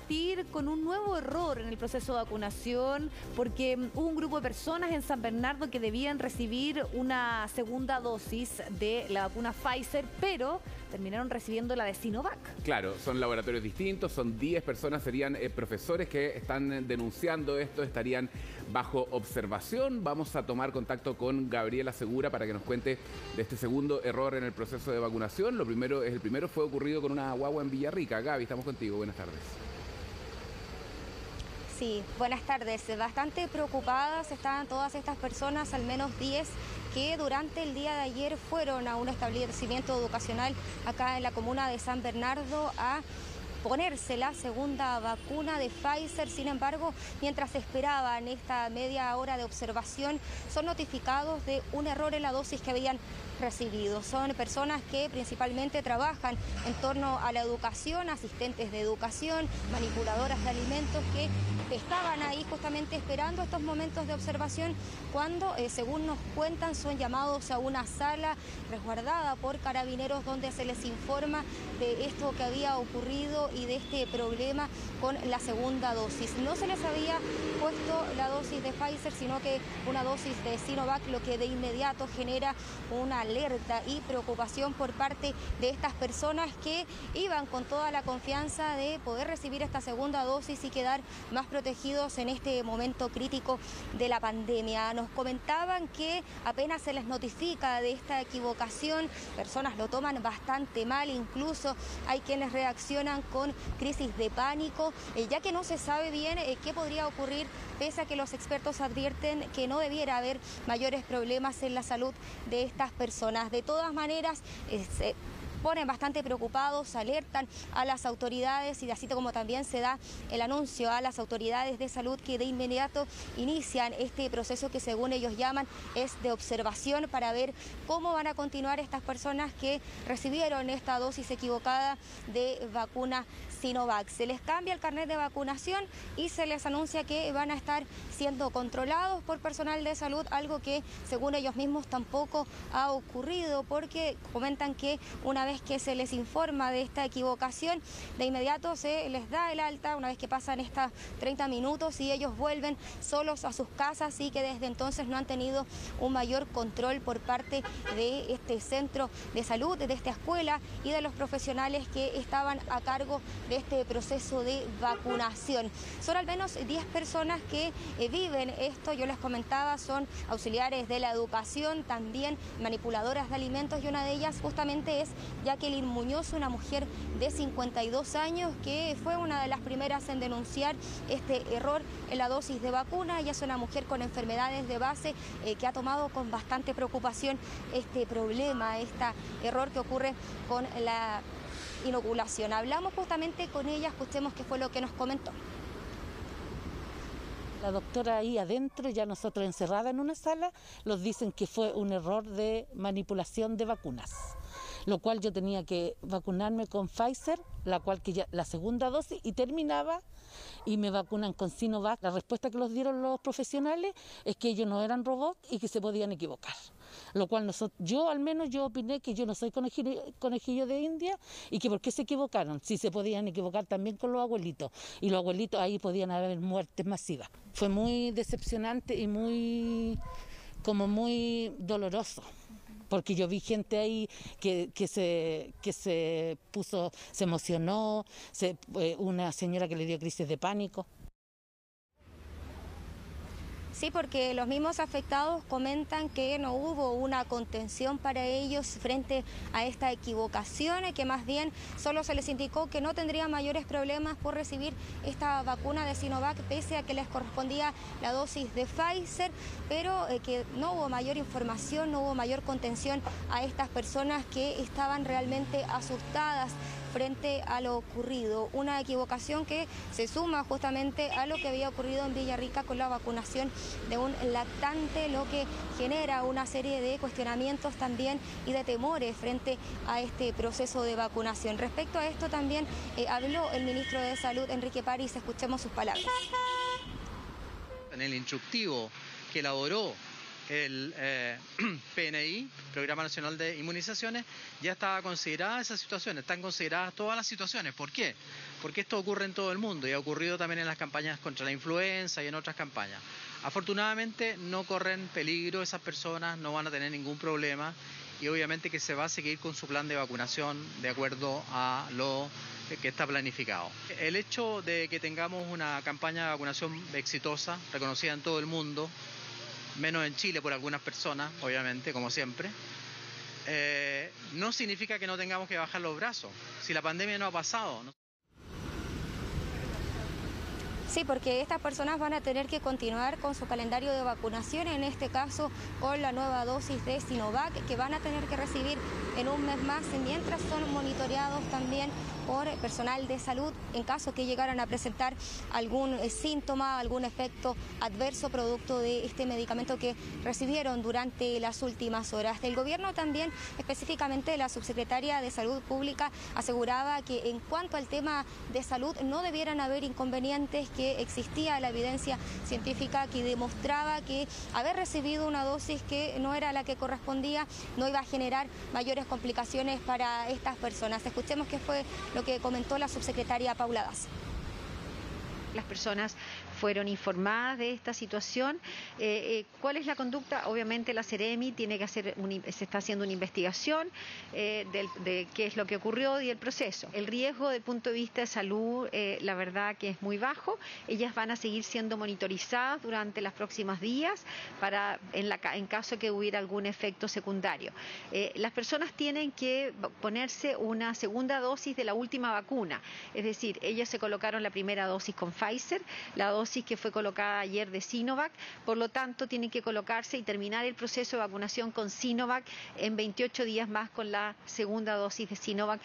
partir con un nuevo error en el proceso de vacunación, porque hubo un grupo de personas en San Bernardo que debían recibir una segunda dosis de la vacuna Pfizer, pero terminaron recibiendo la de Sinovac. Claro, son laboratorios distintos, son 10 personas, serían profesores que están denunciando esto, estarían bajo observación. Vamos a tomar contacto con Gabriela Segura para que nos cuente de este segundo error en el proceso de vacunación. El primero fue ocurrido con una guagua en Villarrica. Gaby, estamos contigo, buenas tardes. Sí, buenas tardes. Bastante preocupadas estaban todas estas personas, al menos 10, que durante el día de ayer fueron a un establecimiento educacional acá en la comuna de San Bernardo a ponerse la segunda vacuna de Pfizer. Sin embargo, mientras esperaban esta media hora de observación, son notificados de un error en la dosis que habían recibido. Son personas que principalmente trabajan en torno a la educación, asistentes de educación, manipuladoras de alimentos, que estaban ahí justamente esperando estos momentos de observación cuando, según nos cuentan, son llamados a una sala resguardada por carabineros donde se les informa de esto que había ocurrido y de este problema con la segunda dosis. No se les había puesto la dosis de Pfizer, sino que una dosis de Sinovac, lo que de inmediato genera una alerta y preocupación por parte de estas personas que iban con toda la confianza de poder recibir esta segunda dosis y quedar más protegidos en este momento crítico de la pandemia. Nos comentaban que apenas se les notifica de esta equivocación, personas lo toman bastante mal, incluso hay quienes reaccionan con crisis de pánico, ya que no se sabe bien qué podría ocurrir, pese a que los expertos advierten que no debiera haber mayores problemas en la salud de estas personas. De todas maneras, se ponen bastante preocupados, alertan a las autoridades y así como también se da el anuncio a las autoridades de salud que de inmediato inician este proceso que según ellos llaman es de observación para ver cómo van a continuar estas personas que recibieron esta dosis equivocada de vacuna Sinovac. Se les cambia el carnet de vacunación y se les anuncia que van a estar siendo controlados por personal de salud, algo que según ellos mismos tampoco ha ocurrido, porque comentan que una vez que se les informa de esta equivocación, de inmediato se les da el alta una vez que pasan estos 30 minutos y ellos vuelven solos a sus casas y que desde entonces no han tenido un mayor control por parte de este centro de salud, de esta escuela y de los profesionales que estaban a cargo de este proceso de vacunación. Son al menos 10 personas que viven esto, yo les comentaba, son auxiliares de la educación, también manipuladoras de alimentos y una de ellas justamente es Jacqueline Muñoz, una mujer de 52 años que fue una de las primeras en denunciar este error en la dosis de vacuna. Ella es una mujer con enfermedades de base que ha tomado con bastante preocupación este problema, este error que ocurre con la inoculación. Hablamos justamente con ella, escuchemos qué fue lo que nos comentó. La doctora ahí adentro, ya nosotros encerrada en una sala, nos dicen que fue un error de manipulación de vacunas, lo cual yo tenía que vacunarme con Pfizer, la cual que ya la segunda dosis y terminaba, y me vacunan con Sinovac. La respuesta que nos dieron los profesionales es que ellos no eran robots y que se podían equivocar. Lo cual yo al menos opiné que yo no soy conejillo de India y que por qué se equivocaron, si se podían equivocar también con los abuelitos, y los abuelitos ahí podían haber muertes masivas. Fue muy decepcionante y muy doloroso, porque yo vi gente ahí que se puso, se emocionó, una señora que le dio crisis de pánico. Sí, porque los mismos afectados comentan que no hubo una contención para ellos frente a esta equivocación, que más bien solo se les indicó que no tendrían mayores problemas por recibir esta vacuna de Sinovac, pese a que les correspondía la dosis de Pfizer, pero que no hubo mayor información, no hubo mayor contención a estas personas que estaban realmente asustadas frente a lo ocurrido. Una equivocación que se suma justamente a lo que había ocurrido en Villarrica con la vacunación de un lactante, lo que genera una serie de cuestionamientos también y de temores frente a este proceso de vacunación. Respecto a esto también habló el ministro de Salud, Enrique París, escuchemos sus palabras. En el instructivo que elaboró el PNI, Programa Nacional de Inmunizaciones, ya estaba considerada esa situación, están consideradas todas las situaciones. ¿Por qué? Porque esto ocurre en todo el mundo y ha ocurrido también en las campañas contra la influenza y en otras campañas. Afortunadamente no corren peligro esas personas, no van a tener ningún problema y obviamente que se va a seguir con su plan de vacunación de acuerdo a lo que está planificado. El hecho de que tengamos una campaña de vacunación exitosa, reconocida en todo el mundo, menos en Chile por algunas personas, obviamente, como siempre, no significa que no tengamos que bajar los brazos. Si la pandemia no ha pasado, ¿no? Sí, porque estas personas van a tener que continuar con su calendario de vacunación, en este caso con la nueva dosis de Sinovac, que van a tener que recibir en un mes más, mientras son monitoreados también por personal de salud en caso que llegaran a presentar algún síntoma, algún efecto adverso producto de este medicamento que recibieron durante las últimas horas. Del gobierno también, específicamente la subsecretaria de Salud Pública, aseguraba que en cuanto al tema de salud no debieran haber inconvenientes, que existía la evidencia científica que demostraba que haber recibido una dosis que no era la que correspondía no iba a generar mayores complicaciones para estas personas. Escuchemos qué fue lo que comentó la subsecretaria Paula Daza. Las personas fueron informadas de esta situación. ¿Cuál es la conducta? Obviamente la Seremi tiene que hacer, se está haciendo una investigación de qué es lo que ocurrió y el proceso. El riesgo desde el punto de vista de salud, la verdad que es muy bajo. Ellas van a seguir siendo monitorizadas durante los próximos días en caso que hubiera algún efecto secundario. Las personas tienen que ponerse una segunda dosis de la última vacuna. Es decir, ellas se colocaron la primera dosis con Pfizer, la dosis que fue colocada ayer de Sinovac, por lo tanto tienen que colocarse y terminar el proceso de vacunación con Sinovac en 28 días más con la segunda dosis de Sinovac.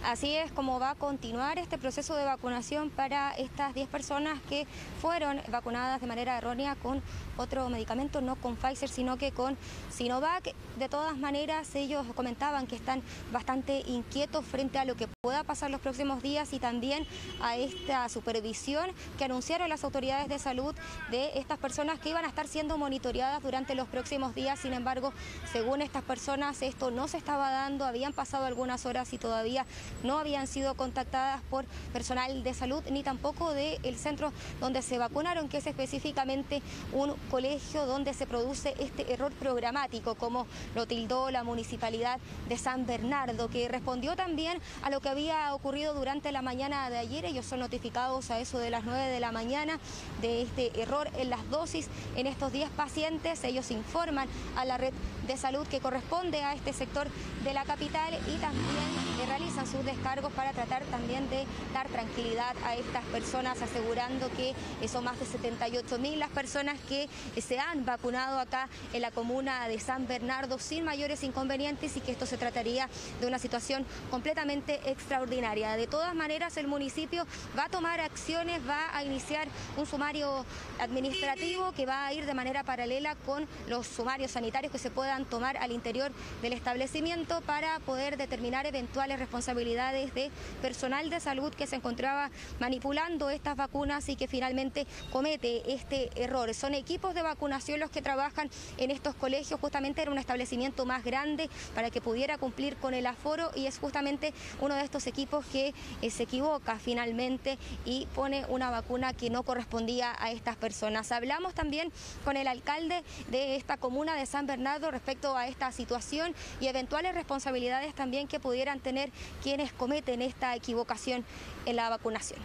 Así es como va a continuar este proceso de vacunación para estas 10 personas que fueron vacunadas de manera errónea con otro medicamento, no con Pfizer, sino que con Sinovac. De todas maneras, ellos comentaban que están bastante inquietos frente a lo que pueda pasar los próximos días y también a esta supervisión que anunciaron las autoridades de salud de estas personas que iban a estar siendo monitoreadas durante los próximos días. Sin embargo, según estas personas, esto no se estaba dando, habían pasado algunas horas y todavía no habían sido contactadas por personal de salud ni tampoco del centro donde se vacunaron, que es específicamente un colegio donde se produce este error programático, como lo tildó la municipalidad de San Bernardo, que respondió también a lo que había ocurrido durante la mañana de ayer. Ellos son notificados a eso de las 9 de la mañana de este error en las dosis en estos 10 pacientes. Ellos informan a la red de salud que corresponde a este sector de la capital y también realizan sus descargos para tratar también de dar tranquilidad a estas personas, asegurando que son más de 78.000 las personas que se han vacunado acá en la comuna de San Bernardo sin mayores inconvenientes y que esto se trataría de una situación completamente extraordinaria. De todas maneras, el municipio va a tomar acciones, va a iniciar un sumario administrativo que va a ir de manera paralela con los sumarios sanitarios que se puedan tomar al interior del establecimiento para poder determinar eventuales responsabilidades de personal de salud que se encontraba manipulando estas vacunas y que finalmente comete este error. Son equipos de vacunación los que trabajan en estos colegios, justamente era un establecimiento más grande para que pudiera cumplir con el aforo y es justamente uno de estos equipos que se equivoca finalmente y pone una vacuna que no correspondía a estas personas. Hablamos también con el alcalde de esta comuna de San Bernardo respecto a esta situación y eventuales responsabilidades también que pudieran tener quienes cometen esta equivocación en la vacunación.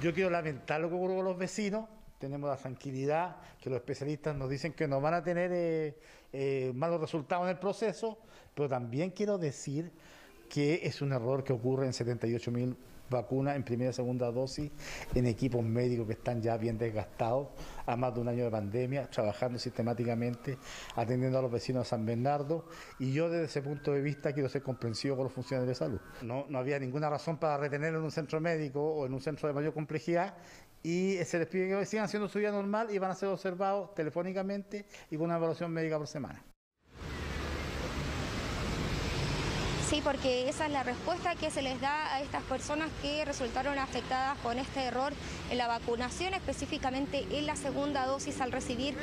Yo quiero lamentar lo que ocurrió con los vecinos. Tenemos la tranquilidad que los especialistas nos dicen que no van a tener malos resultados en el proceso, pero también quiero decir que es un error que ocurre en 78.000 vacunas en primera y segunda dosis en equipos médicos que están ya bien desgastados a más de un año de pandemia, trabajando sistemáticamente, atendiendo a los vecinos de San Bernardo, y yo desde ese punto de vista quiero ser comprensivo con los funcionarios de salud. No había ninguna razón para retenerlo en un centro médico o en un centro de mayor complejidad y se les pide que sigan haciendo su vida normal y van a ser observados telefónicamente y con una evaluación médica por semana. Sí, porque esa es la respuesta que se les da a estas personas que resultaron afectadas con este error en la vacunación, específicamente en la segunda dosis al recibir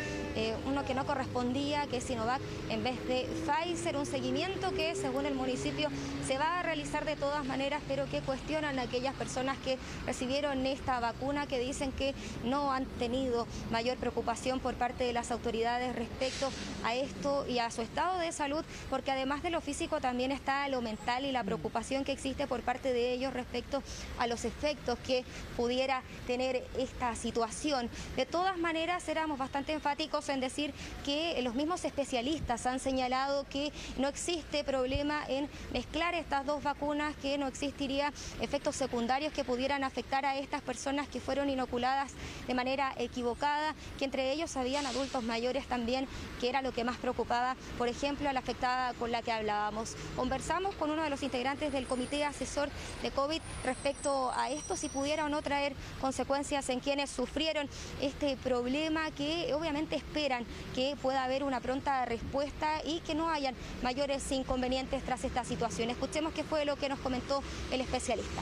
uno que no correspondía, que es Sinovac en vez de Pfizer, un seguimiento que según el municipio se va a realizar de todas maneras, pero que cuestionan a aquellas personas que recibieron esta vacuna, que dicen que no han tenido mayor preocupación por parte de las autoridades respecto a esto y a su estado de salud, porque además de lo físico también está lo mental y la preocupación que existe por parte de ellos respecto a los efectos que pudiera tener esta situación. De todas maneras, éramos bastante enfáticos en decir que los mismos especialistas han señalado que no existe problema en mezclar estas dos vacunas, que no existiría efectos secundarios que pudieran afectar a estas personas que fueron inoculadas de manera equivocada, que entre ellos habían adultos mayores también, que era lo que más preocupaba, por ejemplo, a la afectada con la que hablábamos. Conversamos con uno de los integrantes del Comité Asesor de COVID respecto a esto, si pudiera o no traer consecuencias en quienes sufrieron este problema, que obviamente esperan que pueda haber una pronta respuesta y que no hayan mayores inconvenientes tras esta situación. Escuchemos qué fue lo que nos comentó el especialista.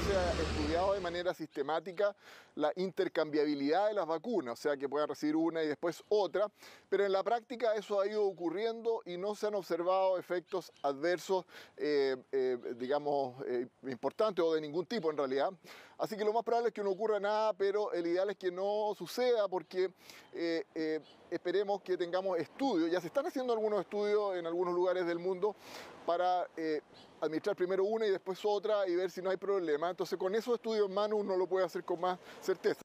Se ha estudiado de manera sistemática la intercambiabilidad de las vacunas, o sea, que puedan recibir una y después otra, pero en la práctica eso ha ido ocurriendo y no se han observado efectos adversos, importantes o de ningún tipo en realidad. Así que lo más probable es que no ocurra nada, pero el ideal es que no suceda, porque esperemos que tengamos estudios. Ya se están haciendo algunos estudios en algunos lugares del mundo para administrar primero una y después otra y ver si no hay problema. Entonces, con esos estudios en mano uno lo puede hacer con más certeza.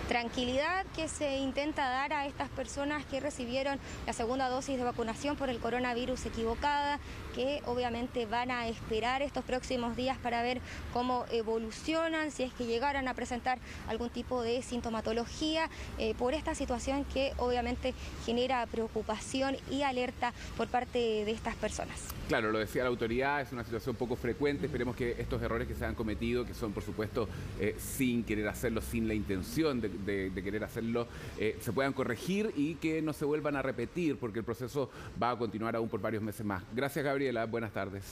Tranquilidad que se intenta dar a estas personas que recibieron la segunda dosis de vacunación por el coronavirus equivocada, que obviamente van a esperar estos próximos días para ver cómo evolucionan, si es que llegaran a presentar algún tipo de sintomatología por esta situación que obviamente genera preocupación y alerta por parte de estas personas. Claro, lo decía la autoridad, es una situación poco frecuente. Esperemos que estos errores que se han cometido, que son por supuesto sin querer hacerlo, sin la intención de querer hacerlo, se puedan corregir y que no se vuelvan a repetir, porque el proceso va a continuar aún por varios meses más. Gracias, Gabriela. Buenas tardes.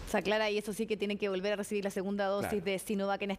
Se aclara y eso sí, que tienen que volver a recibir la segunda dosis de Sinovac en